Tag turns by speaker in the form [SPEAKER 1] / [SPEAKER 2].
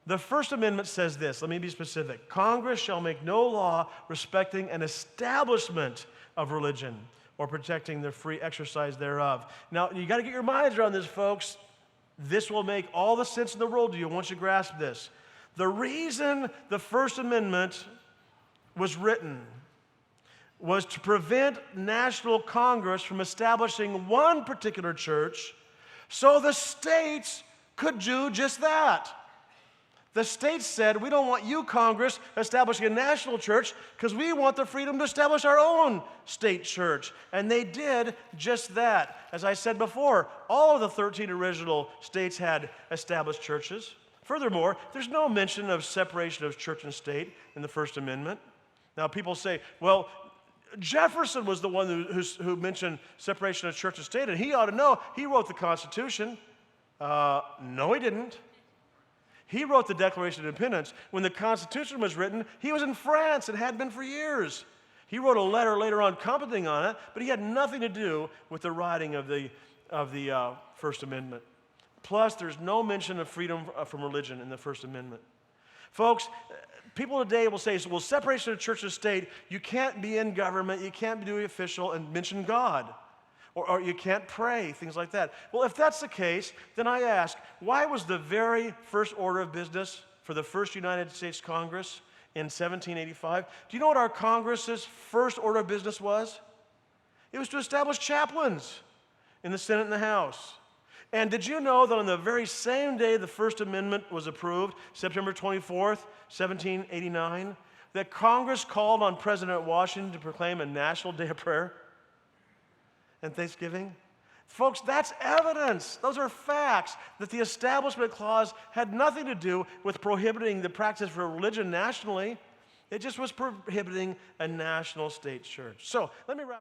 [SPEAKER 1] The First Amendment says this, let me be specific. Congress shall make no law respecting an establishment of religion or protecting the free exercise thereof. Now, you got to get your minds around this, folks. This will make all the sense in the world to you once you grasp this. The reason the First Amendment was written was to prevent National Congress from establishing one particular church so the states could do just that. The states said, we don't want you, Congress, establishing a national church because we want the freedom to establish our own state church. And they did just that. As I said before, all of the 13 original states had established churches. Furthermore, there's no mention of separation of church and state in the First Amendment. Now, people say, well, Jefferson was the one who mentioned separation of church and state, and he ought to know. He wrote the Constitution. No, he didn't. He wrote the Declaration of Independence. When the Constitution was written, he was in France and had been for years. He wrote a letter later on commenting on it, but he had nothing to do with the writing of the First Amendment. Plus, there's no mention of freedom from religion in the First Amendment. Folks, people today will say, well, separation of church and state, you can't be in government, you can't be doing official and mention God. Or you can't pray, things like that. Well, if that's the case, then I ask, why was the very first order of business for the first United States Congress in 1785? Do you know what our Congress's first order of business was? It was to establish chaplains in the Senate and the House. And did you know that on the very same day the First Amendment was approved, September 24th, 1789, that Congress called on President Washington to proclaim a national day of prayer and Thanksgiving? Folks, that's evidence. Those are facts that the Establishment Clause had nothing to do with prohibiting the practice of religion nationally. It just was prohibiting a national state church. So let me wrap